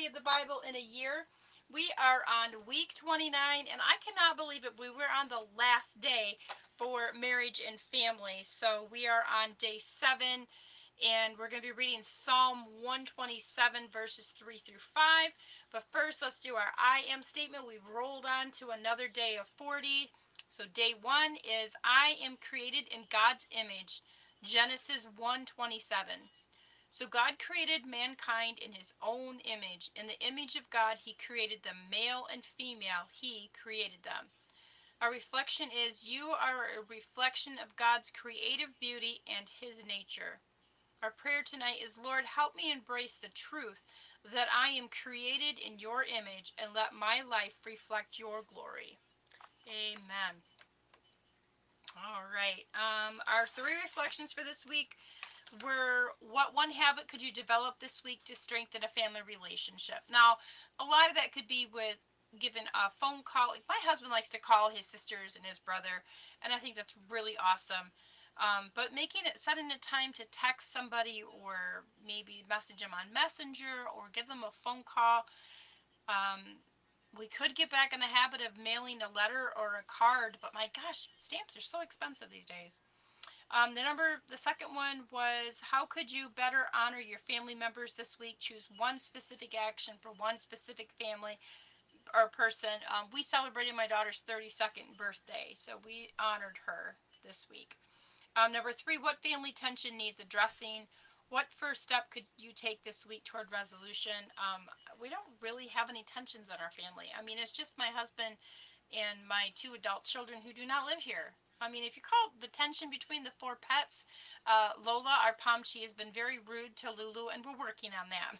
of the Bible in a year. We are on week 29, and I cannot believe it. We were on the last day for marriage and family. So we are on day 7, and we're going to be reading Psalm 127, verses 3 through 5. But first, let's do our I am statement. We've rolled on to another day of 40. So day 1 is I am created in God's image. Genesis 1:27. So God created mankind in his own image. In the image of God, he created them, male and female. He created them. Our reflection is you are a reflection of God's creative beauty and his nature. Our prayer tonight is, Lord, help me embrace the truth that I am created in your image and let my life reflect your glory. Amen. All right. Our 3 reflections for this week were, what one habit could you develop this week to strengthen a family relationship? Now, a lot of that could be with giving a phone call. Like my husband likes to call his sisters and his brother, and I think that's really awesome. But setting a time to text somebody or maybe message them on Messenger or give them a phone call. We could get back in the habit of mailing a letter or a card, but my gosh, stamps are so expensive these days. The second one was, how could you better honor your family members this week? Choose one specific action for one specific family or person. We celebrated my daughter's 32nd birthday, so we honored her this week. Number 3, what family tension needs addressing? What first step could you take this week toward resolution? We don't really have any tensions in our family. I mean, it's just my husband and my 2 adult children who do not live here. I mean, if you call the tension between the 4 pets, Lola, our Pomchi, has been very rude to Lulu, and we're working on that.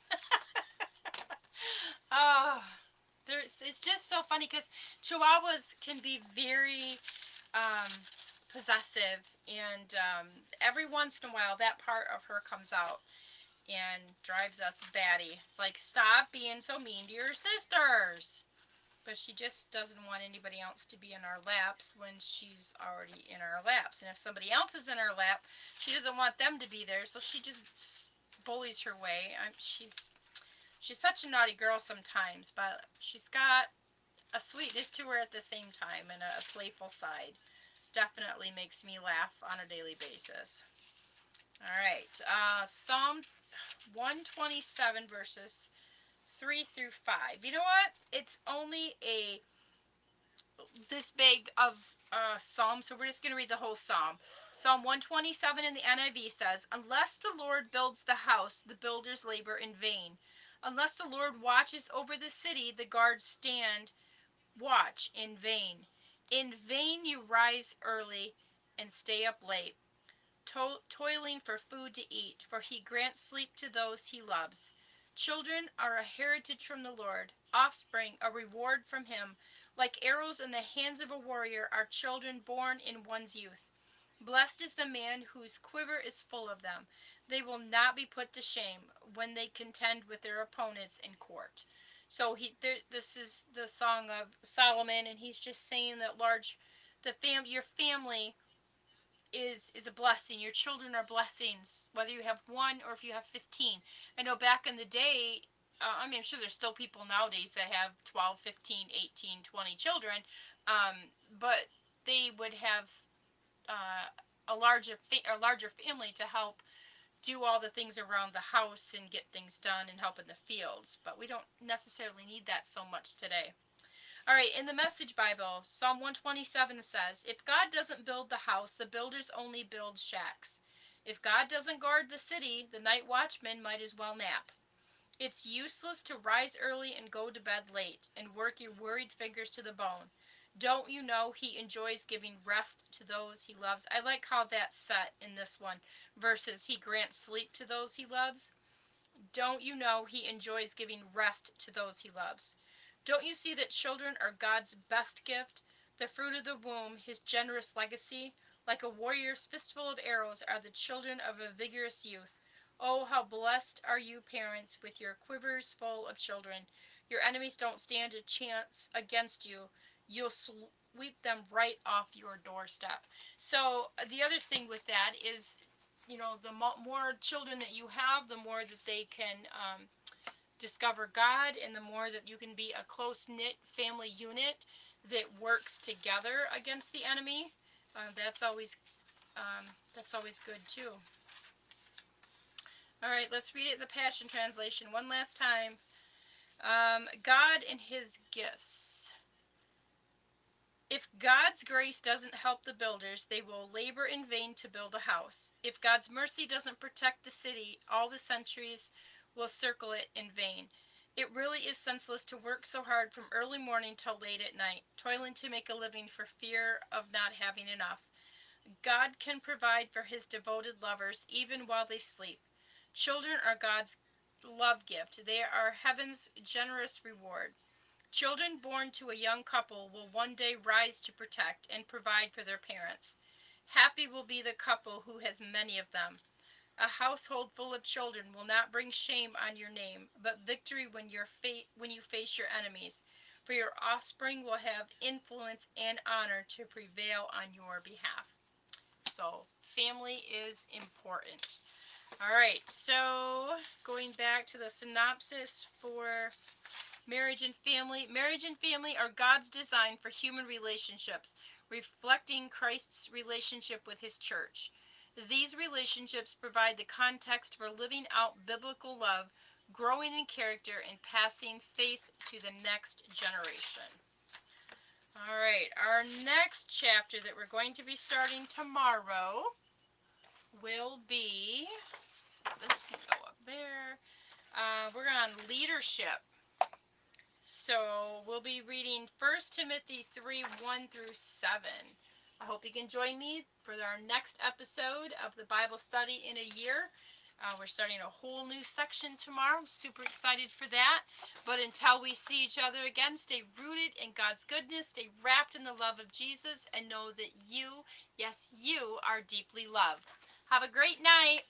Oh, it's just so funny because Chihuahuas can be very um, possessive, and every once in a while that part of her comes out and drives us batty. It's like, stop being so mean to your sisters. But she just doesn't want anybody else to be in our laps when she's already in our laps. And if somebody else is in her lap, she doesn't want them to be there, so she just bullies her way. She's such a naughty girl sometimes, but she's got a sweetness to her at the same time and a playful side. Definitely makes me laugh on a daily basis. All right, Psalm 127 verses 3 through 5. You know what? It's only this big of psalm, so we're just going to read the whole psalm. Psalm 127 in the NIV says, unless the Lord builds the house, the builders labor in vain. Unless the Lord watches over the city, the guards stand watch in vain. In vain you rise early and stay up late, toiling for food to eat, for he grants sleep to those he loves. Children are a heritage from the Lord, offspring a reward from him. Like arrows in the hands of a warrior are children born in one's youth. Blessed is the man whose quiver is full of them. They will not be put to shame when they contend with their opponents in court. So this is the song of Solomon, and he's just saying that your family is a blessing. Your children are blessings, whether you have one or if you have 15. I know back in the day, I mean, I'm sure there's still people nowadays that have 12, 15, 18, 20 children, um, but they would have a larger family to help do all the things around the house and get things done and help in the fields. But we don't necessarily need that so much today. All right, in the Message Bible, Psalm 127 says, if God doesn't build the house, the builders only build shacks. If God doesn't guard the city, the night watchman might as well nap. It's useless to rise early and go to bed late and work your worried fingers to the bone. Don't you know he enjoys giving rest to those he loves? I like how that's set in this one versus he grants sleep to those he loves. Don't you know he enjoys giving rest to those he loves? Don't you see that children are God's best gift, the fruit of the womb, his generous legacy? Like a warrior's fistful of arrows are the children of a vigorous youth. Oh, how blessed are you, parents, with your quivers full of children. Your enemies don't stand a chance against you. You'll sweep them right off your doorstep. So the other thing with that is, the more children that you have, the more that they can discover God, and the more that you can be a close-knit family unit that works together against the enemy. That's always good too. All right, let's read it in the Passion Translation one last time. God and his gifts. If God's grace doesn't help the builders, they will labor in vain to build a house. If God's mercy doesn't protect the city, all the sentries will circle it in vain. It really is senseless to work so hard from early morning till late at night, toiling to make a living for fear of not having enough. God can provide for his devoted lovers even while they sleep. Children are God's love gift. They are heaven's generous reward. Children born to a young couple will one day rise to protect and provide for their parents. Happy will be the couple who has many of them. A household full of children will not bring shame on your name, but victory when you face your enemies. For your offspring will have influence and honor to prevail on your behalf. So, family is important. All right, so going back to the synopsis for marriage and family. Marriage and family are God's design for human relationships, reflecting Christ's relationship with his church. These relationships provide the context for living out biblical love, growing in character, and passing faith to the next generation. All right, our next chapter that we're going to be starting tomorrow will be, so this can go up there, we're on leadership. So we'll be reading 1 Timothy 3, 1 through 7. I hope you can join me for our next episode of the Bible study in a year. We're starting a whole new section tomorrow. Super excited for that. But until we see each other again, stay rooted in God's goodness, stay wrapped in the love of Jesus, and know that you, yes, you are deeply loved. Have a great night.